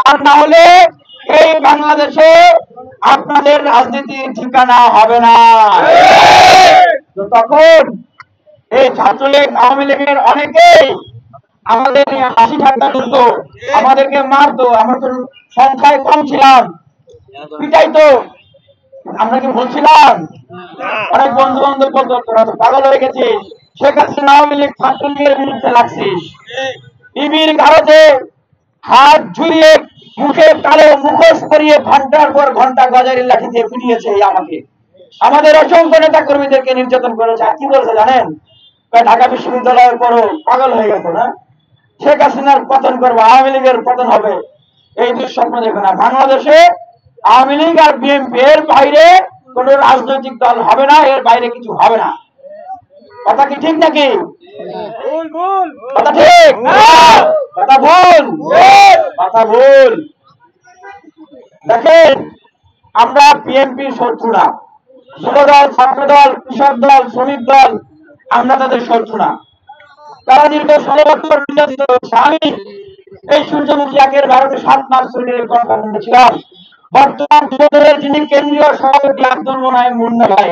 আর না হলে এই বাংলাদেশে আপনাদের রাজনীতির ঠিকানা হবে না। তো তখন এই ছাত্রলীগ আওয়ামী লীগের অনেকেই আমাদের হাসি ঠাট্টা করতো, আমাদেরকে মারতো, আমরা তো সংখ্যায় কম ছিলাম, পিটাইতো। আমরা কি বলছিলাম? অনেক বন্ধু বান্ধব বলতো তোরা তো পাগল হয়ে গেছিস, শেখ হাসিনা আওয়ামী লীগ ছাত্রলীগের বিরুদ্ধে লাগছিস। বিবির গাড়তে হাত ঝুলিয়ে মুখে কালো মুখোশ পরিয়ে ঘন্টার পর ঘন্টা গজারি লাঠি দিয়ে পিটিয়েছে আমাকে, আমাদের অসংখ্য নেতা কর্মীদেরকে নির্যাতন করেছে। আর কি বলছে জানেন? ঢাকা বিশ্ববিদ্যালয়ের পরও পাগল হয়ে গেছে না, শেখ হাসিনার পতন করবো, আওয়ামী লীগের পতন হবে, এই দুঃস্বপ্ন দেখো না। বাংলাদেশে আওয়ামী লীগ আর বিএনপি এর বাইরে কোন রাজনৈতিক দল হবে না, এর বাইরে কিছু হবে না। কথা কি ঠিক নাকি? কথা ঠিক? কথা ভুল? কথা ভুল। দেখেন, আমরা বিএনপির শত্রু না, যুব দল, ছাত্র দল, কৃষক দল, শ্রমিক দল, আমরা তাদের শত্রু না। তারা দীর্ঘ 16 বছর নির্যাতিত হচ্ছে। আমি এই সূর্যমুখী একের ভারতে 7 মাস ধরে কর্মকাণ্ডে ছিলাম। বর্তমান যুবদলের যিনি কেন্দ্রীয় সভাপতি আব্দুল মোনায়েম মুন্না ভাই,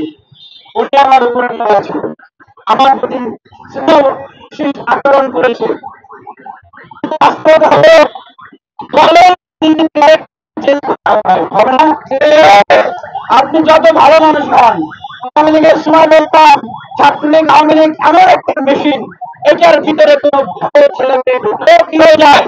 উনি আমার উপরে আমার প্রতি আচরণ করেছে। আপনি যত ভালো মানুষ হন, আওয়ামী লীগের সময় বলতাম ছাত্রলীগ আওয়ামী লীগ এমন একটা মেশিন, এটার ভিতরে কোনো ভালো ছেলেকে ঢুকলে কি হয়ে যায়?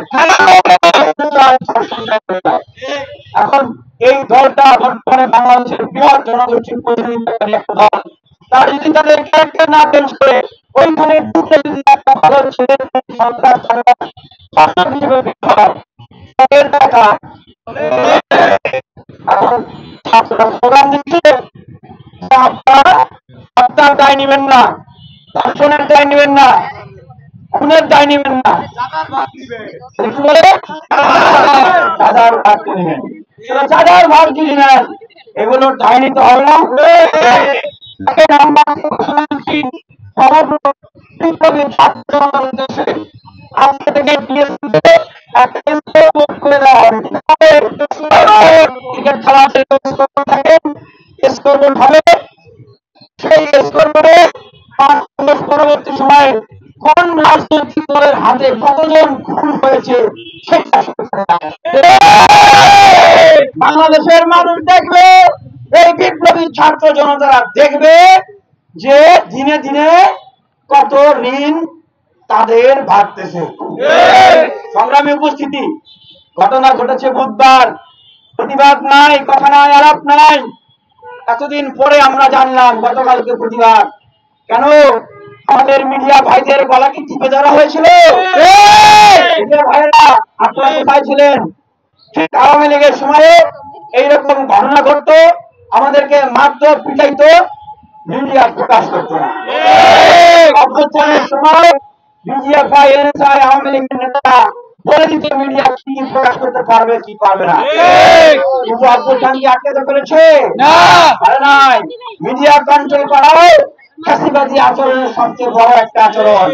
এখন এই দলটা বর্তমানে বাংলাদেশের বৃহৎ জনগোষ্ঠীর প্রতিনিধিত্বকারী একটা দল। তারা যদি তাদের ক্যারেক্টার না চেঞ্জ করে ওইখানে ঢুকে যদি একটা ভালো ছেলে সন্ত্রাস টাকা এখন ছাত্ররা স্লোগান দিচ্ছে আপনারা হত্যার দায় নেবেন না, ধর্ষণের দায় নেবেন না, খুনের দায় নেবেন না, চাঁদার ভাগ নেবেন, চাঁদার ভাগ যদি নেন এগুলোর দায় নিতে হবে না। আজকে থেকে করে দেওয়া হবে, ক্রিকেট খেলা থাকেন স্কোরবোর্ড হবে, সেই স্কোরবোর্ডে 5 বছর পরবর্তী সময়ে কোন রাজনৈতিক দলের হাতে কতজন খুন হয়েছে সেটা বাংলাদেশের মানুষ দেখবে। এই বিপ্লবী ছাত্র জনতারা দেখবে যে দিনে দিনে কত ঋণ তাদের ভাগতেছে। সংগ্রামী উপস্থিতি, ঘটনা ঘটেছে বুধবার, প্রতিবাদ নাই, কথা নাই, আলাপ নাই। এতদিন পরে আমরা জানলাম গতকালকে প্রতিবাদ। কেন? আমাদের মিডিয়া ভাইদের গলা কি টিপে ধরা হয়েছিল? ভাইরা আপনারা কোথায় ছিলেন? ঠিক আওয়ামী লীগের সময়ে এইরকম ঘটনা ঘটতো, আমাদেরকে মারতো, পিটাইতো, মিডিয়া প্রকাশ করতো না। অভ্যুত্থানের সময় বিজিএফআই, এনএসআই, আওয়ামী লীগের নেতা বলে দিত মিডিয়া কি প্রকাশ করতে পারবে কি পারবে না। কিন্তু অভ্যুত্থান কি আটকাতে পেরেছে? না, পারে নাই। মিডিয়া কন্ট্রোল করাও ফ্যাসিবাদী আচরণের সবচেয়ে বড় একটা আচরণ।